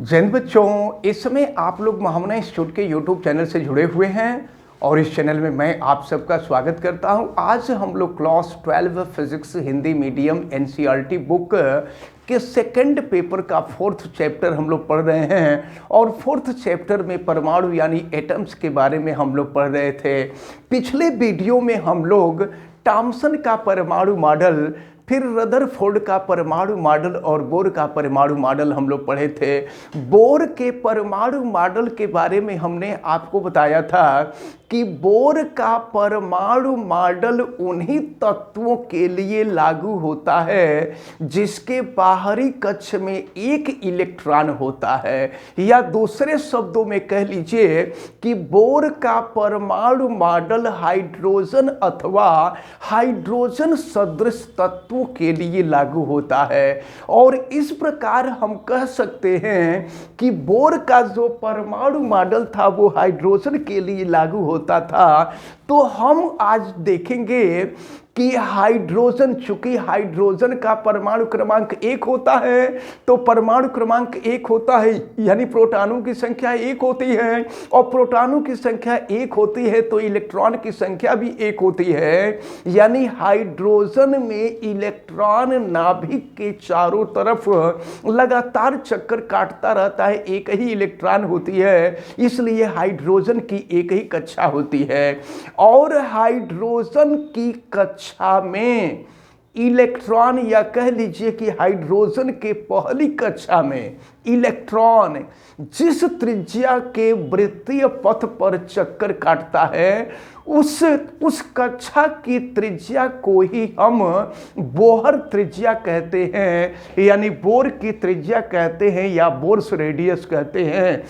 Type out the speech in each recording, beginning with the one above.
जैन बच्चों, इस समय आप लोग महामना इंस्टीट्यूट के यूट्यूब चैनल से जुड़े हुए हैं और इस चैनल में मैं आप सबका स्वागत करता हूं। आज हम लोग class 12 physics Hindi medium NCERT book के सेकंड पेपर का 4th चैप्टर हम लोग पढ़ रहे हैं और 4th चैप्टर में परमाणु यानी एटम्स के बारे में हम लोग पढ़ रहे थे। पिछले वीडियो में हम लोग थॉमसन का परमाणु मॉडल, फिर रदरफोर्ड का परमाणु मॉडल और बोर का परमाणु मॉडल हम लोग पढ़े थे। बोर के परमाणु मॉडल के बारे में हमने आपको बताया था कि बोर का परमाणु मॉडल उन्हीं तत्वों के लिए लागू होता है जिसके बाहरी कक्ष में एक इलेक्ट्रॉन होता है, या दूसरे शब्दों में कह लीजिए कि बोर का परमाणु मॉडल हाइड्रोजन अथवा हाइड्रोजन सदृश तत्वों के लिए लागू होता है। और इस प्रकार हम कह सकते हैं कि बोर का जो परमाणु मॉडल था वो हाइड्रोजन के लिए लागू होता था। तो हम आज देखेंगे कि हाइड्रोजन, चूंकि हाइड्रोजन का परमाणु क्रमांक 1 होता है, तो परमाणु क्रमांक 1 होता है यानी प्रोटॉनों की संख्या 1 होती है, और प्रोटॉनों की संख्या 1 होती है तो इलेक्ट्रॉन की संख्या भी 1 होती है। यानी हाइड्रोजन में इलेक्ट्रॉन नाभिक के चारों तरफ लगातार चक्कर काटता रहता है, एक ही इलेक्ट्रॉन होती है, इसलिए हाइड्रोजन की एक ही कक्षा होती है। और हाइड्रोजन की कक्षा में इलेक्ट्रॉन, या कह लीजिए कि हाइड्रोजन के पहली कक्षा में इलेक्ट्रॉन जिस त्रिज्या के वृत्तीय पथ पर चक्कर काटता है उस कक्षा की त्रिज्या को ही हम बोहर त्रिज्या कहते हैं, यानी बोर की त्रिज्या कहते हैं या बोर्स रेडियस कहते हैं।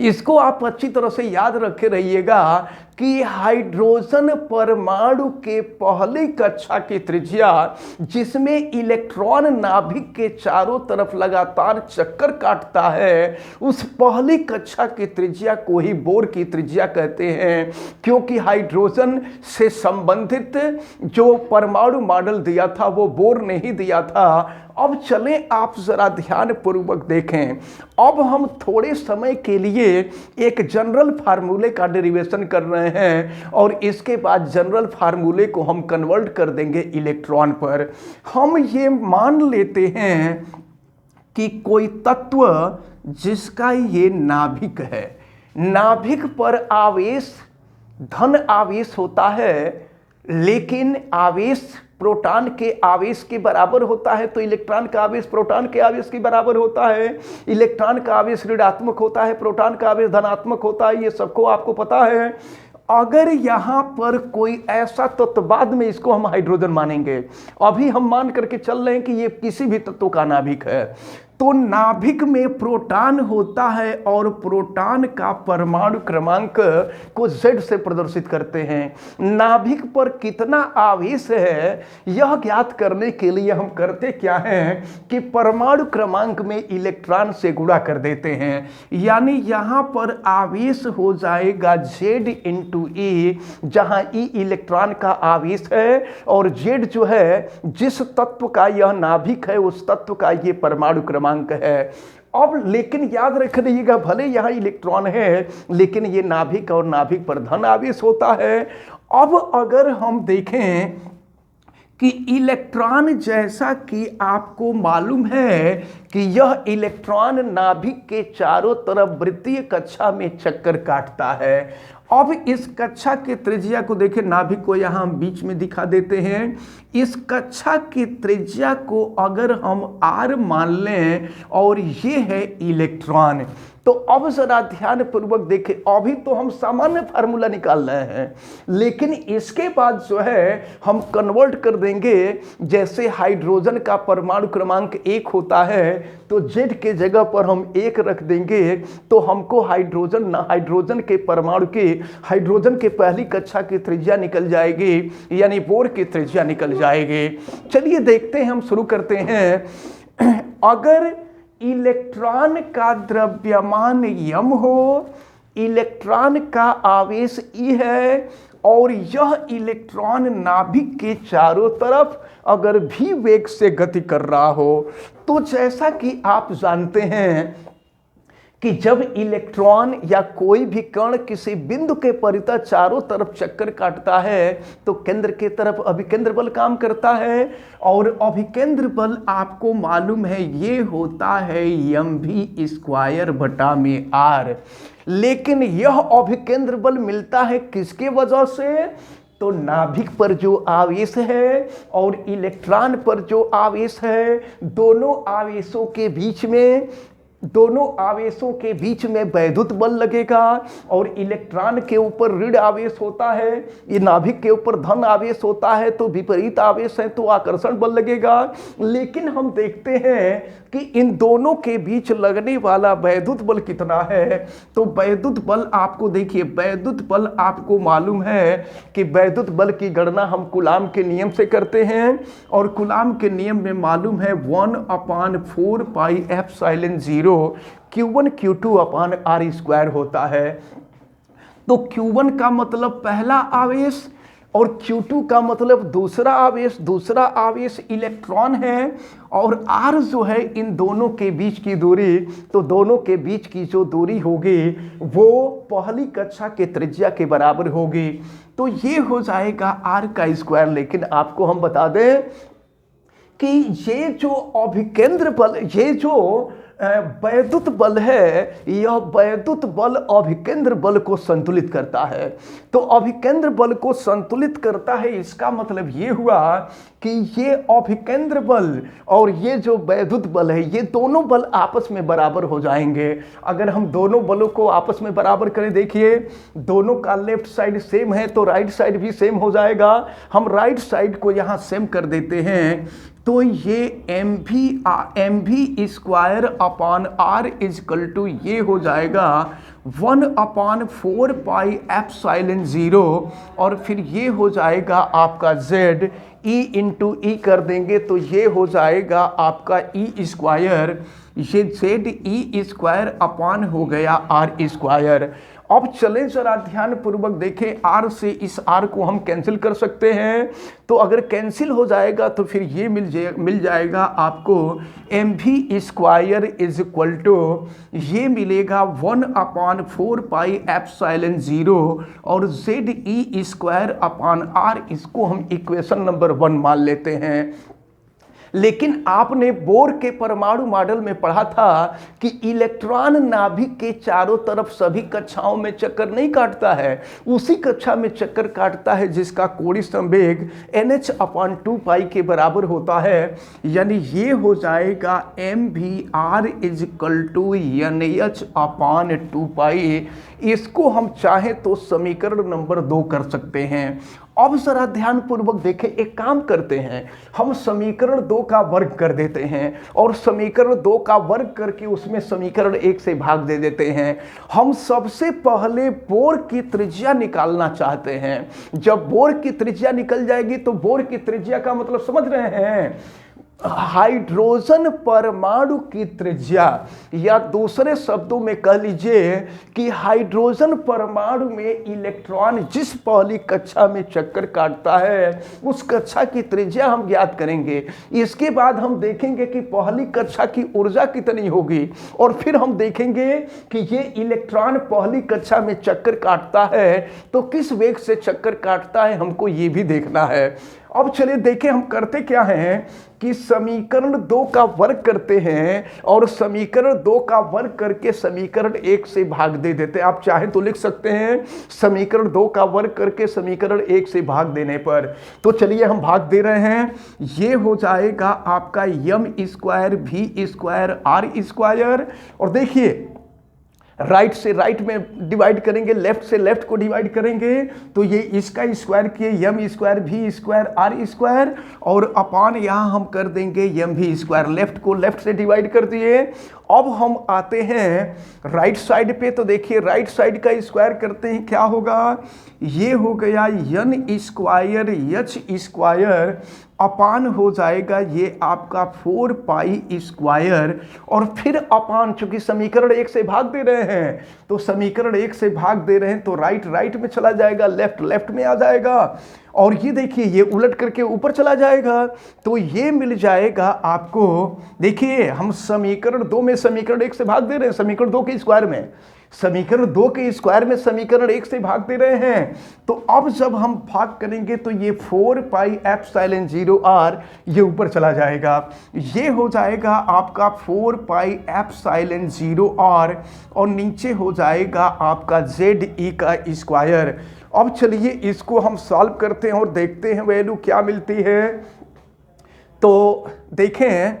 इसको आप अच्छी तरह से याद रखे रहिएगा कि हाइड्रोजन परमाणु के पहली कक्षा की त्रिज्या, जिसमें इलेक्ट्रॉन नाभिक के चारों तरफ लगातार चक्कर काटता है, उस पहली कक्षा की त्रिज्या को ही बोर की त्रिज्या कहते हैं। क्योंकि हाइड्रोजन से संबंधित जो परमाणु मॉडल दिया था वो बोर ने ही दिया था। अब चलें आप जरा ध्यान पूर्वक देखें। अब हम थोड़े समय के लिए एक जनरल फार्मूले का डेरिवेशन कर रहे हैं और इसके बाद जनरल फार्मूले को हम कन्वर्ट कर देंगे इलेक्ट्रॉन पर। हम ये मान लेते हैं कि कोई तत्व जिसका ये नाभिक है, नाभिक पर आवेश धन आवेश होता है, लेकिन आवेश प्रोटॉन के आवेश के बराबर होता है, तो इलेक्ट्रॉन का आवेश प्रोटॉन के आवेश के बराबर होता है। इलेक्ट्रॉन का आवेश ऋणात्मक होता है, प्रोटॉन का आवेश धनात्मक होता है, ये सबको आपको पता है। अगर यहाँ पर कोई ऐसा तत्व, बाद में इसको हम हाइड्रोजन मानेंगे, अभी हम मान करके चल रहे हैं कि ये किसी भी तत्व का नाभिक है, तो नाभिक में प्रोटॉन होता है और प्रोटॉन का परमाणु क्रमांक को Z से प्रदर्शित करते हैं। नाभिक पर कितना आवेश है यह ज्ञात करने के लिए हम करते क्या हैं कि परमाणु क्रमांक में इलेक्ट्रॉन से गुणा कर देते हैं। यानी यहाँ पर आवेश हो जाएगा Z इंटू E, जहाँ E इलेक्ट्रॉन का आवेश है और Z जो है जिस तत्व का यह नाभिक है उस तत्व का ये परमाणु क्रमांक है। अब लेकिन याद रख लीजिएगा, भले यहाँ इलेक्ट्रॉन है लेकिन ये नाभिक और नाभिक पर धन आवेश होता है। अब अगर हम देखें कि इलेक्ट्रॉन, जैसा कि आपको मालूम है कि यह इलेक्ट्रॉन नाभिक के चारों तरफ वृत्तीय कक्षा में चक्कर काटता है। अब इस कक्षा की त्रिज्या को देखें, नाभिक को यहाँ हम बीच में दिखा देते हैं। इस कक्षा की त्रिज्या को अगर हम R मान लें और ये है इलेक्ट्रॉन, तो अब जरा ध्यान पूर्वक देखें। अभी तो हम सामान्य फार्मूला निकाल रहे हैं, लेकिन इसके बाद जो है हम कन्वर्ट कर देंगे। जैसे हाइड्रोजन का परमाणु क्रमांक 1 होता है तो Z के जगह पर हम 1 रख देंगे, तो हमको हाइड्रोजन के परमाणु के, हाइड्रोजन के पहली कक्षा की त्रिज्या निकल जाएगी, यानी बोर की त्रिज्या निकल जाएगी। चलिए देखते हैं, हम शुरू करते हैं। अगर इलेक्ट्रॉन का द्रव्यमान m हो, इलेक्ट्रॉन का आवेश E है और यह इलेक्ट्रॉन नाभिक के चारों तरफ अगर भी वेग से गति कर रहा हो, तो जैसा कि आप जानते हैं कि जब इलेक्ट्रॉन या कोई भी कण किसी बिंदु के परितः चारों तरफ चक्कर काटता है तो केंद्र के तरफ अभिकेंद्र बल काम करता है, और अभिकेंद्र बल आपको मालूम है ये होता है mv² बटा में r। लेकिन यह अभिकेंद्र बल मिलता है किसके वजह से? तो नाभिक पर जो आवेश है और इलेक्ट्रॉन पर जो आवेश है, दोनों आवेशों के बीच में वैद्युत बल लगेगा, और इलेक्ट्रॉन के ऊपर ऋण आवेश होता है, ये नाभिक के ऊपर धन आवेश होता है, तो विपरीत आवेश है तो आकर्षण बल लगेगा। लेकिन हम देखते हैं कि इन दोनों के बीच लगने वाला वैद्युत बल कितना है। तो वैद्युत बल आपको देखिए, वैद्युत बल आपको मालूम है कि वैद्युत बल की गणना हम कूलाम के नियम से करते हैं, और कूलाम के नियम में मालूम है 1/4 पाई एप्सिलॉन 0 Q1 Q2 अपान r² होता है। तो Q1 का मतलब पहला आवेश और Q2 का मतलब दूसरा आवेश इलेक्ट्रॉन है, और r जो है इन दोनों के बीच की दूरी, तो दोनों के बीच की जो दूरी होगी वो पहली कक्षा के त्रिज्या के बराबर होगी। तो ये हो जाएगा r²। लेकिन आपको हम बता दें कि ये जो अभिकेंद्र बल, ये जो वैद्युत बल है, यह वैद्युत बल अभिकेंद्र बल को संतुलित करता है। तो अभिकेंद्र बल को संतुलित करता है, इसका मतलब ये हुआ कि ये अभिकेंद्र बल और ये जो वैद्युत बल है, ये दोनों बल आपस में बराबर हो जाएंगे। अगर हम दोनों बलों को आपस में बराबर करें, देखिए दोनों का लेफ्ट साइड सेम है तो राइट साइड भी सेम हो जाएगा। हम राइट साइड को यहाँ सेम कर देते हैं, तो ये mv² upon r is equal to ये हो जाएगा 1/4 पाई एप्सिलॉन 0, और फिर ये हो जाएगा आपका z, e इंटू ई कर देंगे तो ये हो जाएगा आपका e², ये z e² अपान हो गया r²। अब चलें जरा ध्यान पूर्वक देखें, r से इस r को हम कैंसिल कर सकते हैं। तो अगर कैंसिल हो जाएगा तो फिर ये मिल जाएगा आपको mv² इजक्वल टू ये मिलेगा 1/4 पाई एप्सिलॉन 0 और ze² अपान r, इसको हम इक्वेशन नंबर 1 मान लेते हैं। लेकिन आपने बोर के परमाणु मॉडल में पढ़ा था कि इलेक्ट्रॉन नाभिक के चारों तरफ सभी कक्षाओं में चक्कर नहीं काटता है, उसी कक्षा में चक्कर काटता है जिसका कोणीय संवेग NH/2 पाई के बराबर होता है। यानी ये हो जाएगा mvr इजकल टू NH/2 पाई। इसको हम चाहें तो समीकरण नंबर 2 कर सकते हैं। अब जरा ध्यान पूर्वक देखें, एक काम करते हैं, हम समीकरण 2 का वर्ग कर देते हैं और समीकरण 2 का वर्ग करके उसमें समीकरण 1 से भाग दे देते हैं। हम सबसे पहले बोर की त्रिज्या निकालना चाहते हैं। जब बोर की त्रिज्या निकल जाएगी तो बोर की त्रिज्या का मतलब समझ रहे हैं, हाइड्रोजन परमाणु की त्रिज्या, या दूसरे शब्दों में कह लीजिए कि हाइड्रोजन परमाणु में इलेक्ट्रॉन जिस पहली कक्षा में चक्कर काटता है उस कक्षा की त्रिज्या हम ज्ञात करेंगे। इसके बाद हम देखेंगे कि पहली कक्षा की ऊर्जा कितनी होगी, और फिर हम देखेंगे कि ये इलेक्ट्रॉन पहली कक्षा में चक्कर काटता है तो किस वेग से चक्कर काटता है, हमको ये भी देखना है। अब चलिए देखें हम करते क्या हैं कि समीकरण 2 का वर्ग करते हैं और समीकरण 2 का वर्ग करके समीकरण 1 से भाग दे देते हैं। आप चाहे तो लिख सकते हैं समीकरण 2 का वर्ग करके समीकरण 1 से भाग देने पर। तो चलिए हम भाग दे रहे हैं, ये हो जाएगा आपका m²v²r²। और देखिए राइट से राइट में डिवाइड करेंगे, लेफ्ट से लेफ्ट को डिवाइड करेंगे, तो ये इसका स्क्वायर किए m²v²r², और अपान यहाँ हम कर देंगे mv²। लेफ्ट को लेफ्ट से डिवाइड कर दिए। अब हम आते हैं राइट साइड पे, तो देखिए राइट साइड का स्क्वायर करते हैं, क्या होगा, ये हो गया n² h² अपान हो जाएगा ये आपका 4 पाई स्क्वायर, और फिर अपान, चूंकि समीकरण 1 से भाग दे रहे हैं तो समीकरण 1 से भाग दे रहे हैं तो राइट राइट में चला जाएगा, लेफ्ट लेफ्ट में आ जाएगा, और ये देखिए ये उलट करके ऊपर चला जाएगा, तो ये मिल जाएगा आपको। देखिए हम समीकरण 2 में समीकरण 1 से भाग दे रहे हैं, समीकरण 2 के स्क्वायर में, समीकरण 2 के स्क्वायर में समीकरण 1 से भाग दे रहे हैं, तो अब जब हम भाग करेंगे तो ये 4 पाई एप्सिलॉन 0 r ये ऊपर चला जाएगा, ये हो जाएगा आपका 4 पाई एप्सिलॉन 0 r, और नीचे हो जाएगा आपका ZE का स्क्वायर। अब चलिए इसको हम सॉल्व करते हैं और देखते हैं वैल्यू क्या मिलती है। तो देखें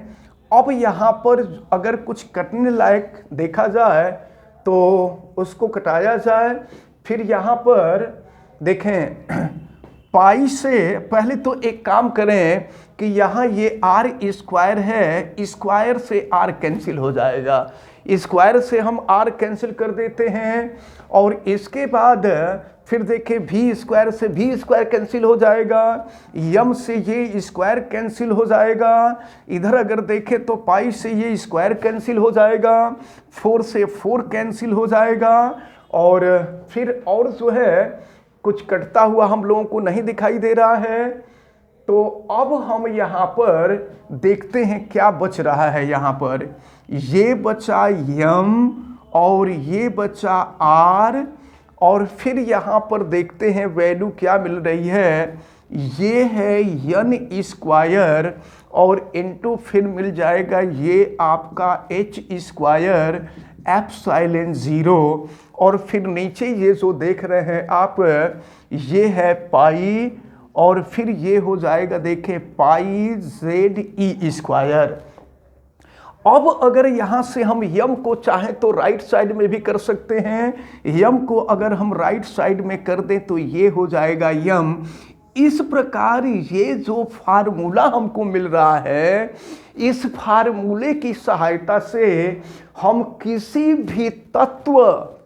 अब यहाँ पर अगर कुछ कटने लायक देखा जाए तो उसको कटाया जाए। फिर यहाँ पर देखें पाई से पहले तो एक काम करें कि यहाँ ये r स्क्वायर है, स्क्वायर से r कैंसिल हो जाएगा, स्क्वायर से हम r कैंसिल कर देते हैं, और इसके बाद फिर देखें v स्क्वायर से v स्क्वायर कैंसिल हो जाएगा, यम से ये स्क्वायर कैंसिल हो जाएगा, इधर अगर देखें तो पाई से ये स्क्वायर कैंसिल हो जाएगा, 4 से 4 कैंसिल हो जाएगा, और फिर और जो है कुछ कटता हुआ हम लोगों को नहीं दिखाई दे रहा है। तो अब हम यहाँ पर देखते हैं क्या बच रहा है। यहाँ पर ये बचा यम और ये बचा आर, और फिर यहाँ पर देखते हैं वैल्यू क्या मिल रही है, ये है यन स्क्वायर, और इनटू फिर मिल जाएगा ये आपका h स्क्वायर एप्सिलॉन 0, और फिर नीचे ये जो देख रहे हैं आप ये है पाई, और फिर ये हो जाएगा देखें पाई ZE स्क्वायर। अब अगर यहाँ से हम यम को चाहें तो राइट साइड में भी कर सकते हैं, यम को अगर हम राइट साइड में कर दें तो ये हो जाएगा यम। इस प्रकार ये जो फार्मूला हमको मिल रहा है, इस फार्मूले की सहायता से हम किसी भी तत्व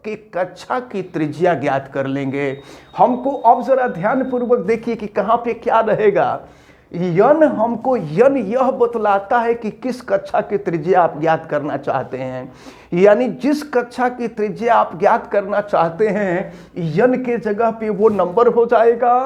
के कक्षा की त्रिज्या ज्ञात कर लेंगे। हमको अब जरा ध्यानपूर्वक देखिए कि कहाँ पे क्या रहेगा। यन हमको यन यह बतलाता है कि किस कक्षा की त्रिज्या आप ज्ञात करना चाहते हैं, यानी जिस कक्षा की त्रिज्या आप ज्ञात करना चाहते हैं यन के जगह पे वो नंबर हो जाएगा,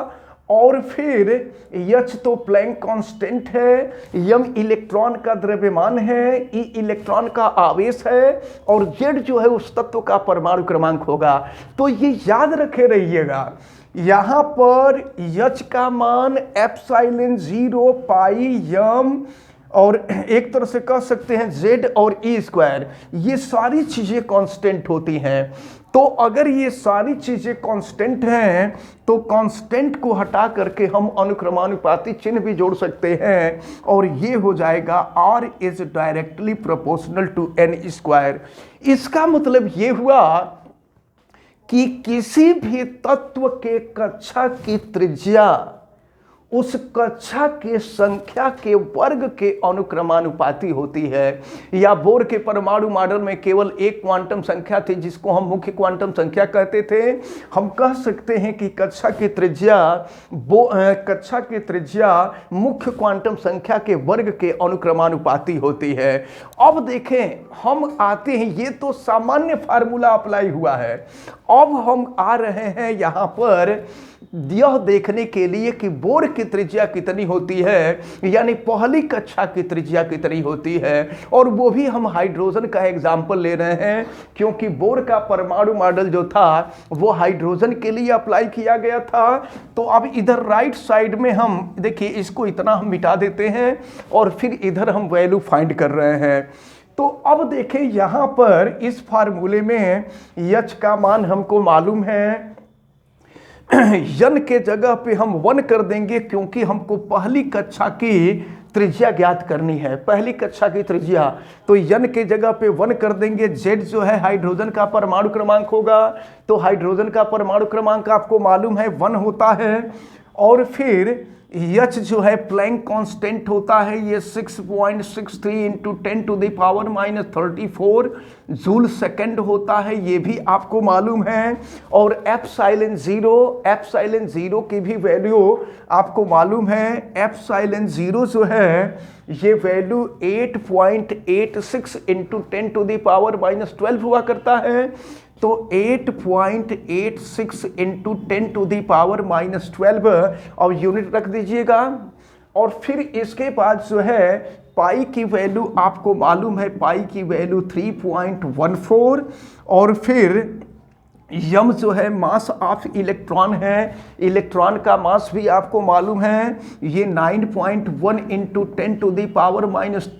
और फिर एच तो प्लैंक कांस्टेंट है, यम इलेक्ट्रॉन का द्रव्यमान है, ई इलेक्ट्रॉन का आवेश है, और जेड जो है उस तत्व का परमाणु क्रमांक होगा। तो ये याद रखे रहिएगा, यहाँ पर एच का मान एप्सिलॉन 0 पाई यम, और एक तरह से कह सकते हैं जेड और ई स्क्वायर, ये सारी चीज़ें कांस्टेंट होती हैं। तो अगर ये सारी चीज़ें कांस्टेंट हैं तो कांस्टेंट को हटा करके हम अनुक्रमानुपाती चिन्ह भी जोड़ सकते हैं, और ये हो जाएगा R is directly proportional to n square. इसका मतलब ये हुआ कि किसी भी तत्व के कक्षा की त्रिज्या उस कक्षा के संख्या के वर्ग के अनुक्रमानुपाती होती है। या बोर के परमाणु मॉडल में केवल एक क्वांटम संख्या थी जिसको हम मुख्य क्वांटम संख्या कहते थे। हम कह सकते हैं कि कक्षा की त्रिज्या मुख्य क्वांटम संख्या के वर्ग के अनुक्रमानुपाती होती है। अब देखें हम आते हैं, ये तो सामान्य फार्मूला अप्लाई हुआ है। अब हम आ रहे हैं यहाँ पर यह देखने के लिए कि बोर की त्रिज्या कितनी होती है, यानी पहली कक्षा की त्रिज्या कितनी होती है, और वो भी हम हाइड्रोजन का एग्जाम्पल ले रहे हैं क्योंकि बोर का परमाणु मॉडल जो था वो हाइड्रोजन के लिए अप्लाई किया गया था। तो अब इधर राइट साइड में हम देखिए इसको इतना हम मिटा देते हैं और फिर इधर हम वैल्यू फाइंड कर रहे हैं। तो अब देखें यहाँ पर इस फार्मूले में एच का मान हमको मालूम है, यन के जगह पे हम 1 कर देंगे क्योंकि हमको पहली कक्षा की त्रिज्या ज्ञात करनी है, पहली कक्षा की त्रिज्या। तो यन के जगह पे 1 कर देंगे। जेड जो है हाइड्रोजन का परमाणु क्रमांक होगा, तो हाइड्रोजन का परमाणु क्रमांक आपको मालूम है 1 होता है। और फिर एच जो है प्लैंक कांस्टेंट होता है ये 6.63 into 10 to the power minus 34 joule second होता है, ये भी आपको मालूम है। और एप्सिलॉन जीरो की भी वैल्यू आपको मालूम है। एप्सिलॉन जीरो जो है ये value 8.86 into 10 to the power minus 12 हुआ करता है। तो 8.86 into 10 to the power minus 12 और यूनिट रख दीजिएगा। और फिर इसके बाद जो है पाई की वैल्यू आपको मालूम है, पाई की वैल्यू 3.14। और फिर यम जो है मास ऑफ इलेक्ट्रॉन है, इलेक्ट्रॉन का मास भी आपको मालूम है, ये 9.1 into 10 to the power minus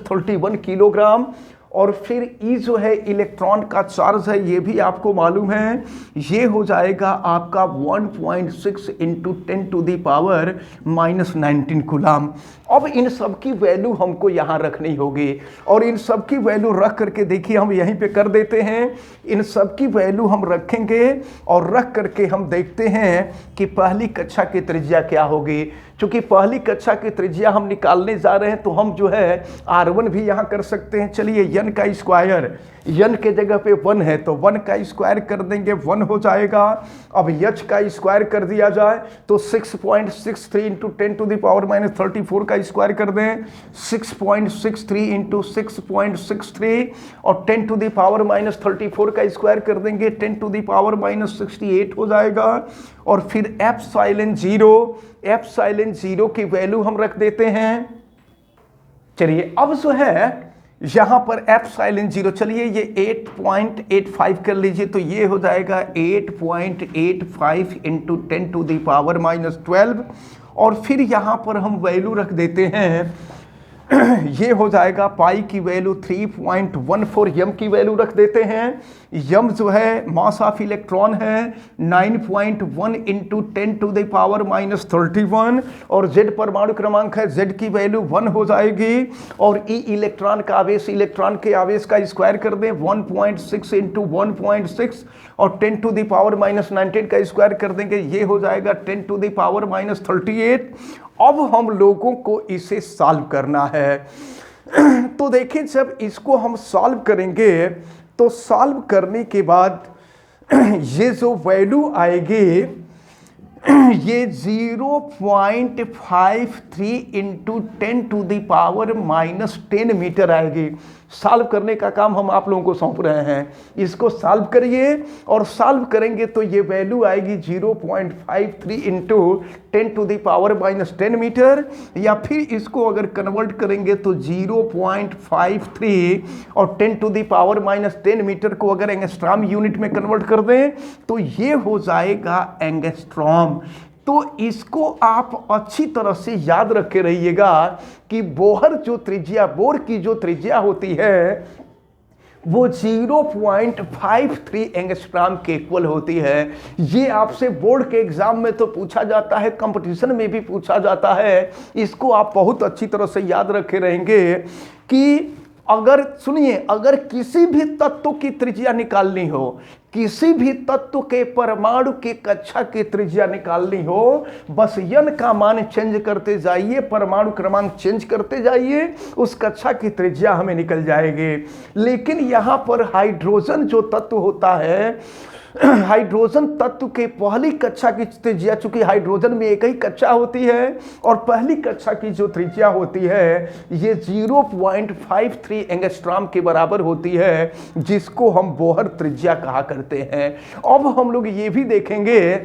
31 kilogram. और फिर ई जो है इलेक्ट्रॉन का चार्ज है, ये भी आपको मालूम है, ये हो जाएगा आपका 1.6 into 10 to the power minus 19 coulomb. अब इन सब की वैल्यू हमको यहाँ रखनी होगी और इन सब की वैल्यू रख करके देखिए हम यहीं पे कर देते हैं। इन सब की वैल्यू हम रखेंगे और रख करके हम देखते हैं कि पहली कक्षा की त्रिज्या क्या होगी। चूंकि पहली कक्षा की त्रिज्या हम निकालने जा रहे हैं तो हम जो है R1 भी यहाँ कर सकते हैं। चलिए n का स्क्वायर, n के जगह पे 1 है तो 1 का स्क्वायर कर देंगे, 1 हो जाएगा। अब h का स्क्वायर कर दिया जाए तो 6.63 into 10 to the power minus 34 का स्क्वायर कर दें, 6.63 इंटू 6.63 और 10 टू द पावर माइनस 34 का स्क्वायर कर देंगे, 10 टू द पावर माइनस 68 हो जाएगा। और फिर एप्सिलॉन जीरो की वैल्यू हम रख देते हैं। चलिए अब जो है यहां पर एप्सिलॉन जीरो, चलिए ये 8.85 कर लीजिए तो ये हो जाएगा 8.85 into 10 to the power minus 12। और फिर यहां पर हम वैल्यू रख देते हैं, ये हो जाएगा पाई की वैल्यू 3.14, यम की वैल्यू रख देते हैं। यम जो है मास ऑफ इलेक्ट्रॉन है 9.1 into 10 to the power minus 31 और जेड परमाणु क्रमांक है, जेड की वैल्यू 1 हो जाएगी। और ई इलेक्ट्रॉन का आवेश, इलेक्ट्रॉन के आवेश का स्क्वायर कर दें, 1.6 इंटू 1.6 और 10 टू द पावर माइनस 19 का स्क्वायर कर देंगे, ये हो जाएगा 10 टू द पावर माइनस 38। अब हम लोगों को इसे सॉल्व करना है। तो देखिए जब इसको हम सॉल्व करेंगे तो सॉल्व करने के बाद ये जो वैल्यू आएगी ये 0.53 into 10 to the power minus 10 metre आएगी। सॉल्व करने का काम हम आप लोगों को सौंप रहे हैं, इसको सॉल्व करिए और सॉल्व करेंगे तो ये वैल्यू आएगी 0.53 into 10 to the power minus 10 metre. या फिर इसको अगर कन्वर्ट करेंगे तो 0.53 और 10 to the power minus 10 metre को अगर एंगस्ट्रॉम यूनिट में कन्वर्ट कर दें तो ये हो जाएगा एंगस्ट्रॉम। तो इसको आप अच्छी तरह से याद रखे रहिएगा कि बोर की जो त्रिज्या होती है वो 0.53 एंगस्ट्रॉम के इक्वल होती है। ये आपसे बोर्ड के एग्जाम में तो पूछा जाता है, कंपटीशन में भी पूछा जाता है। इसको आप बहुत अच्छी तरह से याद रखे रहेंगे कि अगर सुनिए, अगर किसी भी तत्व की त्रिज्या निकालनी हो, किसी भी तत्व के परमाणु की कक्षा की त्रिज्या निकालनी हो, बस n का मान चेंज करते जाइए, परमाणु क्रमांक चेंज करते जाइए, उस कक्षा की त्रिज्या हमें निकल जाएगी। लेकिन यहां पर हाइड्रोजन जो तत्व होता है, हाइड्रोजन तत्व के पहली कक्षा की त्रिज्या, चूंकि हाइड्रोजन में एक ही कक्षा होती है और पहली कक्षा की जो त्रिज्या होती है ये 0.53 एंगस्ट्रॉम के बराबर होती है, जिसको हम बोहर त्रिज्या कहा करते हैं। अब हम लोग ये भी देखेंगे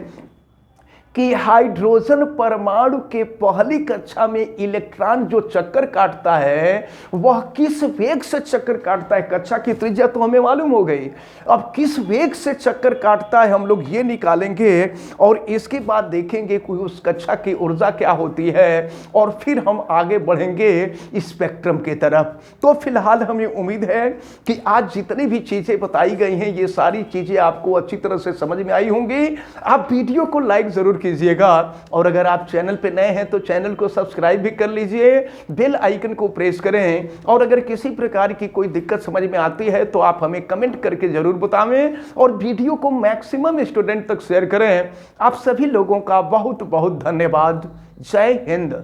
कि हाइड्रोजन परमाणु के पहली कक्षा में इलेक्ट्रॉन जो चक्कर काटता है वह किस वेग से चक्कर काटता है। कक्षा की त्रिज्या तो हमें मालूम हो गई, अब किस वेग से चक्कर काटता है हम लोग ये निकालेंगे और इसके बाद देखेंगे कि उस कक्षा की ऊर्जा क्या होती है और फिर हम आगे बढ़ेंगे स्पेक्ट्रम की तरफ। तो फिलहाल हमें उम्मीद है कि आज जितनी भी चीज़ें बताई गई हैं ये सारी चीज़ें आपको अच्छी तरह से समझ में आई होंगी। आप वीडियो को लाइक ज़रूर कीजिएगा। और अगर आप चैनल पे नए हैं तो चैनल को सब्सक्राइब भी कर लीजिए, बेल आइकन को प्रेस करें। और अगर किसी प्रकार की कोई दिक्कत समझ में आती है तो आप हमें कमेंट करके जरूर बतावें और वीडियो को मैक्सिमम स्टूडेंट तक शेयर करें। आप सभी लोगों का बहुत बहुत धन्यवाद। जय हिंद।